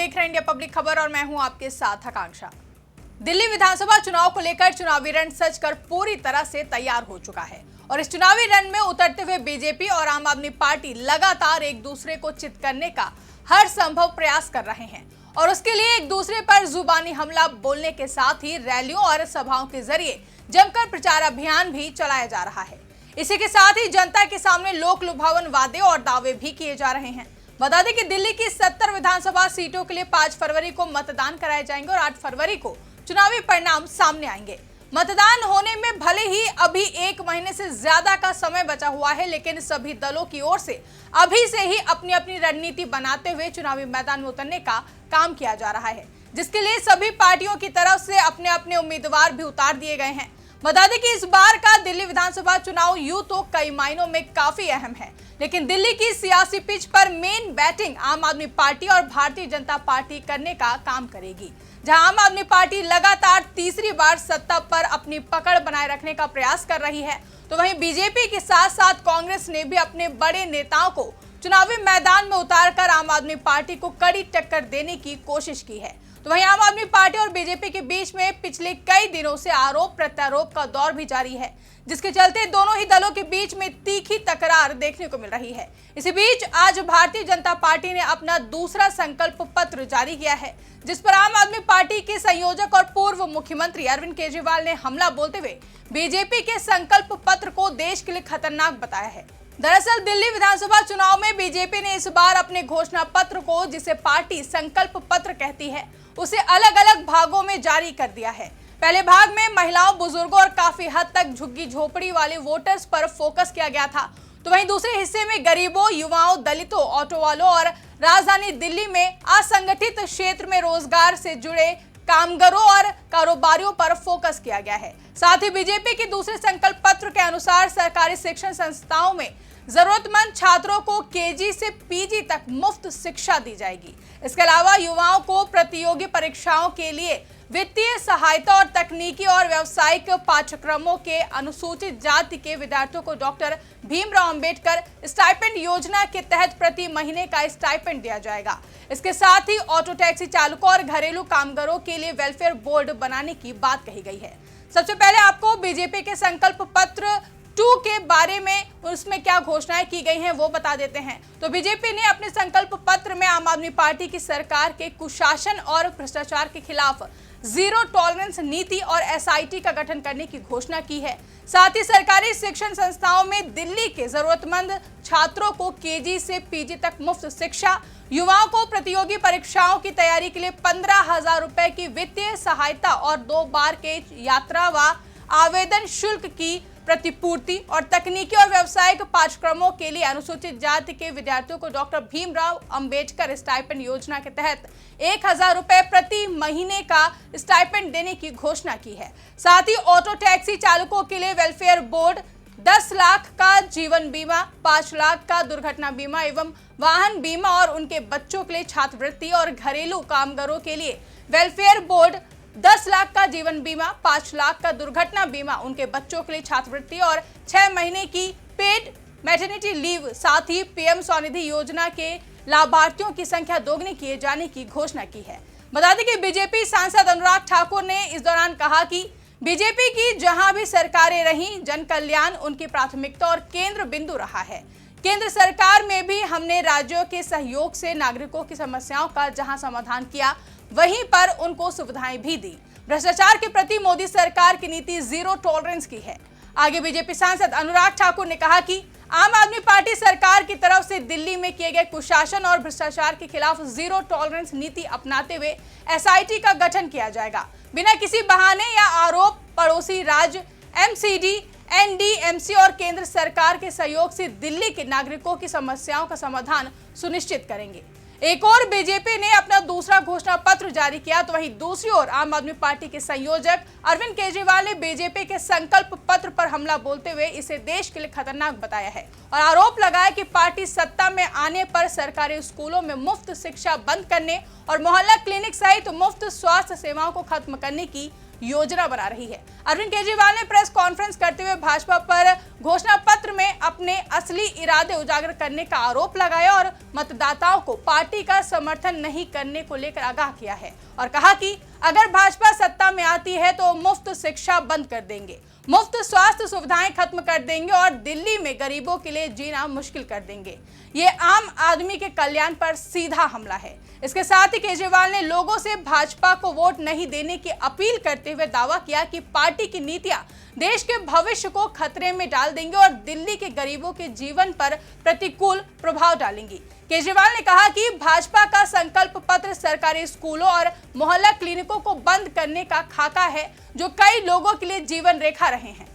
देख रहे हैं इंडिया पब्लिक खबर और मैं हूं आपके साथ आकांक्षा। दिल्ली विधानसभा चुनाव को लेकर चुनावी रण सज कर पूरी तरह से तैयार हो चुका है और इस चुनावी रण में उतरते हुए बीजेपी और आम आदमी पार्टी लगातार एक दूसरे को चित करने का हर संभव प्रयास कर रहे हैं और उसके लिए एक दूसरे पर जुबानी हमला बोलने के साथ ही रैलियों और सभाओं के जरिए जमकर प्रचार अभियान भी चलाया जा रहा है। इसी के साथ ही जनता के सामने लोक लुभावन वादे और दावे भी किए जा रहे हैं। बता दें कि दिल्ली की 70 विधानसभा सीटों के लिए 5 फरवरी को मतदान कराए जाएंगे और 8 फरवरी को चुनावी परिणाम सामने आएंगे। मतदान होने में भले ही अभी 1 महीने से ज्यादा का समय बचा हुआ है, लेकिन सभी दलों की ओर से अभी से ही अपनी अपनी रणनीति बनाते हुए चुनावी मैदान में उतरने का काम किया जा रहा है, जिसके लिए सभी पार्टियों की तरफ से अपने अपने उम्मीदवार भी उतार दिए गए हैं। बता दें कि इस बार का दिल्ली विधानसभा चुनाव यूं तो कई मायनों में काफी अहम है, लेकिन दिल्ली की सियासी पिच पर मेन बैटिंग आम आदमी पार्टी और भारतीय जनता पार्टी करने का काम करेगी। जहां आम आदमी पार्टी लगातार तीसरी बार सत्ता पर अपनी पकड़ बनाए रखने का प्रयास कर रही है, तो वहीं बीजेपी के साथ साथ कांग्रेस ने भी अपने बड़े नेताओं को चुनावी मैदान में उतारकर आम आदमी पार्टी को कड़ी टक्कर देने की कोशिश की है। तो वहीं आम आदमी पार्टी और बीजेपी के बीच में पिछले कई दिनों से आरोप प्रत्यारोप का दौर भी जारी है, जिसके चलते दोनों ही दलों के बीच में तीखी तकरार देखने को मिल रही है। इसी बीच आज भारतीय जनता पार्टी ने अपना दूसरा संकल्प पत्र जारी किया है, जिस पर आम आदमी पार्टी के संयोजक और पूर्व मुख्यमंत्री अरविंद केजरीवाल ने हमला बोलते हुए बीजेपी के संकल्प पत्र को देश के लिए खतरनाक बताया है। दरअसल दिल्ली विधानसभा चुनाव में बीजेपी ने इस बार अपने घोषणा पत्र को, जिसे पार्टी संकल्प पत्र कहती है, उसे अलग अलग भागों में जारी कर दिया है। पहले भाग में महिलाओं, बुजुर्गों और काफी हद तक झुग्गी झोपड़ी वाले वोटर्स पर फोकस किया गया था, तो वहीं दूसरे हिस्से में गरीबों, युवाओं, दलितों, ऑटो वालों और राजधानी दिल्ली में असंगठित क्षेत्र में रोजगार से जुड़े कामगारों और कारोबारियों पर फोकस किया गया है। साथ ही बीजेपी के दूसरे संकल्प पत्र के अनुसार सरकारी शिक्षण संस्थाओं में जरूरतमंद छात्रों को केजी से पीजी तक मुफ्त शिक्षा दी जाएगी। इसके अलावा युवाओं को प्रतियोगी परीक्षाओं के लिए वित्तीय सहायता और तकनीकी और व्यावसायिक पाठ्यक्रमों के अनुसूचित जाति के विद्यार्थियों को डॉक्टर भीमराव अंबेडकर स्टाइपेंड योजना के तहत प्रति महीने का स्टाइपेंड दिया जाएगा। इसके साथ ही ऑटो टैक्सी चालकों और घरेलू कामगारों के लिए वेलफेयर बोर्ड बनाने की बात कही गई है। सबसे पहले आपको बीजेपी के संकल्प पत्र 2 के बारे में, उसमें क्या घोषणाएं की गई हैं वो बता देते हैं। तो बीजेपी ने अपने संकल्प पत्र में आम आदमी पार्टी की सरकार के कुशासन और भ्रष्टाचार के खिलाफ जीरो टॉलरेंस नीति और एसआईटी का गठन करने की घोषणा की है। साथ ही सरकारी शिक्षण संस्थाओं में दिल्ली के जरूरतमंद छात्रों को केजी से पीजी तक मुफ्त शिक्षा, युवाओं को प्रतियोगी परीक्षाओं की तैयारी के लिए 15,000 रुपए की वित्तीय सहायता और 2 बार के यात्रा व आवेदन शुल्क की प्रतिपूर्ति और तकनीकी और व्यावसायिक पाठ्यक्रमों के लिए अनुसूचित जाति के विद्यार्थियों को डॉक्टर भीमराव अंबेडकर स्टाइपेंड योजना के तहत 1,000 रुपए प्रति महीने का स्टाइपेंड देने की घोषणा की है। साथ ही ऑटो टैक्सी चालकों के लिए वेलफेयर बोर्ड 10 लाख का जीवन बीमा, 5 लाख का दुर्घटना बीमा एवं वाहन बीमा और उनके बच्चों के लिए छात्रवृत्ति और घरेलू कामगारों के लिए वेलफेयर बोर्ड 10 लाख का जीवन बीमा, 5 लाख का दुर्घटना बीमा, उनके बच्चों के लिए छात्रवृत्ति और 6 महीने की पेड मैटरनिटी लीव। साथ ही पीएम स्वनिधि योजना के लाभार्थियों की संख्या दोगुनी किए जाने की घोषणा की है। बता दें कि बीजेपी सांसद अनुराग ठाकुर ने इस दौरान कहा कि बीजेपी की जहां भी सरकारें रही, जन कल्याण उनकी प्राथमिकता और केंद्र बिंदु रहा है। केंद्र सरकार में भी हमने राज्यों के सहयोग से नागरिकों की समस्याओं का जहां समाधान किया, वहीं पर उनको सुविधाएं भी दी। भ्रष्टाचार के प्रति मोदी सरकार की नीति जीरो टॉलरेंस की है। आगे बीजेपी सांसद अनुराग ठाकुर ने कहा कि आम आदमी पार्टी सरकार की तरफ से दिल्ली में किए गए कुशासन और भ्रष्टाचार के खिलाफ जीरो टॉलरेंस नीति अपनाते हुए एसआईटी का गठन किया जाएगा। बिना किसी बहाने या आरोप पड़ोसी राज्य, एमसीडी, एनडीएमसी और केंद्र सरकार के सहयोग से दिल्ली के नागरिकों की समस्याओं का समाधान सुनिश्चित करेंगे। एक और बीजेपी ने अपना दूसरा घोषणा पत्र जारी किया, तो वहीं दूसरी ओर आम आदमी पार्टी के संयोजक अरविंद केजरीवाल ने बीजेपी के संकल्प पत्र पर हमला बोलते हुए इसे देश के लिए खतरनाक बताया है और आरोप लगाया कि पार्टी सत्ता में आने पर सरकारी स्कूलों में मुफ्त शिक्षा बंद करने और मोहल्ला क्लिनिक सहित मुफ्त स्वास्थ्य सेवाओं को खत्म करने की योजना बना रही है। अरविंद केजरीवाल ने प्रेस कॉन्फ्रेंस करते हुए भाजपा पर घोषणा पत्र में अपने असली इरादे उजागर करने का आरोप लगाया और मतदाताओं को पार्टी का समर्थन नहीं करने को लेकर आगाह किया है और कहा कि अगर भाजपा सत्ता में आती है तो मुफ्त शिक्षा बंद कर देंगे, मुफ्त स्वास्थ्य सुविधाएं खत्म कर देंगे और दिल्ली में गरीबों के लिए जीना मुश्किल कर देंगे। ये आम आदमी के कल्याण पर सीधा हमला है। इसके साथ ही केजरीवाल ने लोगों से भाजपा को वोट नहीं देने की अपील करते हुए दावा किया कि पार्टी की नीतियां देश के भविष्य को खतरे में डाल देंगे और दिल्ली के गरीबों के जीवन पर प्रतिकूल प्रभाव डालेंगी। केजरीवाल ने कहा कि भाजपा का संकल्प पत्र सरकारी स्कूलों और मोहल्ला क्लिनिकों को बंद करने का खाका है जो कई लोगों के लिए जीवन रेखा रहे हैं।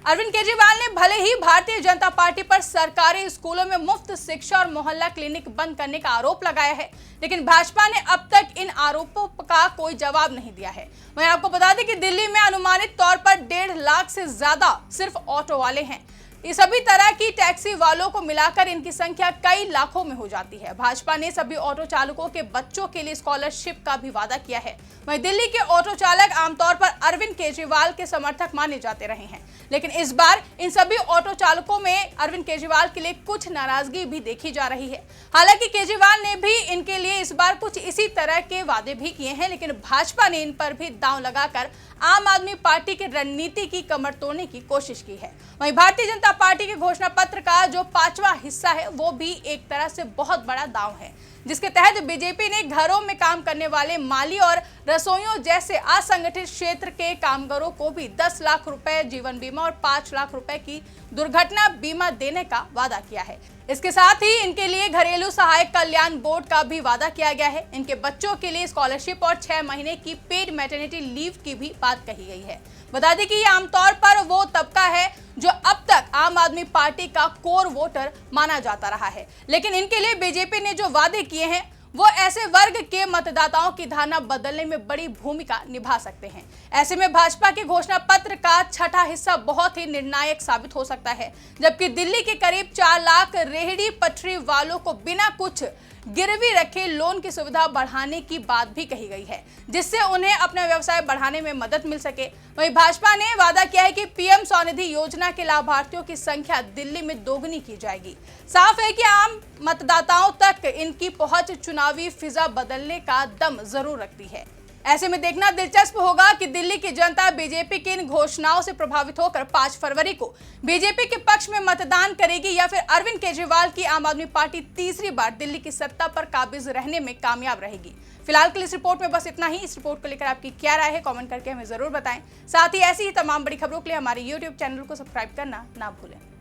अरविंद केजरीवाल ने भले ही भारतीय जनता पार्टी पर सरकारी स्कूलों में मुफ्त शिक्षा और मोहल्ला क्लिनिक बंद करने का आरोप लगाया है, लेकिन भाजपा ने अब तक इन आरोपों का कोई जवाब नहीं दिया है। वहीं आपको बता दें कि दिल्ली में अनुमानित तौर पर 1.5 लाख से ज्यादा सिर्फ ऑटो वाले हैं। इस सभी तरह की टैक्सी वालों को मिलाकर इनकी संख्या कई लाखों में हो जाती है। भाजपा ने सभी ऑटो चालकों के बच्चों के लिए स्कॉलरशिप का भी वादा किया है। वहीं दिल्ली के ऑटो चालक आमतौर पर अरविंद केजरीवाल के समर्थक माने जाते रहे हैं, लेकिन इस बार इन सभी ऑटो चालकों में अरविंद केजरीवाल के लिए कुछ नाराजगी भी देखी जा रही है। हालांकि केजरीवाल ने भी इनके लिए इस बार कुछ इसी तरह के वादे भी किए हैं, लेकिन भाजपा ने इन पर भी दांव लगाकर आम आदमी पार्टी की रणनीति की कमर तोड़ने की कोशिश की है। वहीं भारतीय जनता पार्टी के घोषणा पत्र का जो 5वां हिस्सा है वो भी एक तरह से बहुत बड़ा दांव है, जिसके तहत बीजेपी ने घरों में काम करने वाले माली और रसोइयों जैसे असंगठित क्षेत्र के कामगारों को भी 10 लाख रुपए जीवन बीमा और 5 लाख रुपए की दुर्घटना बीमा देने का वादा किया है। इसके साथ ही इनके लिए घरेलू सहायक कल्याण बोर्ड का भी वादा किया गया है। इनके बच्चों के लिए स्कॉलरशिप और 6 महीने की पेड मैटरनिटी लीव की भी बात कही गई है। बता दें कि ये आमतौर पर वो तबका है जो अब तक आम आदमी पार्टी का कोर वोटर माना जाता रहा है, लेकिन इनके लिए बीजेपी ने जो वादे किए हैं वो ऐसे वर्ग के मतदाताओं की धारणा बदलने में बड़ी भूमिका निभा सकते हैं। ऐसे में भाजपा के घोषणा पत्र का 6ठा हिस्सा बहुत ही निर्णायक साबित हो सकता है, जबकि दिल्ली के करीब 4 लाख रेहड़ी पटरी वालों को बिना कुछ गिरवी रखे लोन की सुविधा बढ़ाने की बात भी कही गई है, जिससे उन्हें अपना व्यवसाय बढ़ाने में मदद मिल सके। वहीं भाजपा ने वादा किया है कि पीएम स्वनिधि योजना के लाभार्थियों की संख्या दिल्ली में दोगुनी की जाएगी। साफ है कि आम मतदाताओं तक इनकी पहुंच चुनावी फिजा बदलने का दम जरूर रखती है। ऐसे में देखना दिलचस्प होगा कि दिल्ली की जनता बीजेपी की इन घोषणाओं से प्रभावित होकर 5 फरवरी को बीजेपी के पक्ष में मतदान करेगी या फिर अरविंद केजरीवाल की आम आदमी पार्टी तीसरी बार दिल्ली की सत्ता पर काबिज रहने में कामयाब रहेगी। फिलहाल के लिए इस रिपोर्ट में बस इतना ही। इस रिपोर्ट को लेकर आपकी क्या राय है, कमेंट करके हमें जरूर बताएं। साथ ही ऐसी ही तमाम बड़ी खबरों के लिए हमारे YouTube चैनल को सब्सक्राइब करना ना भूलें।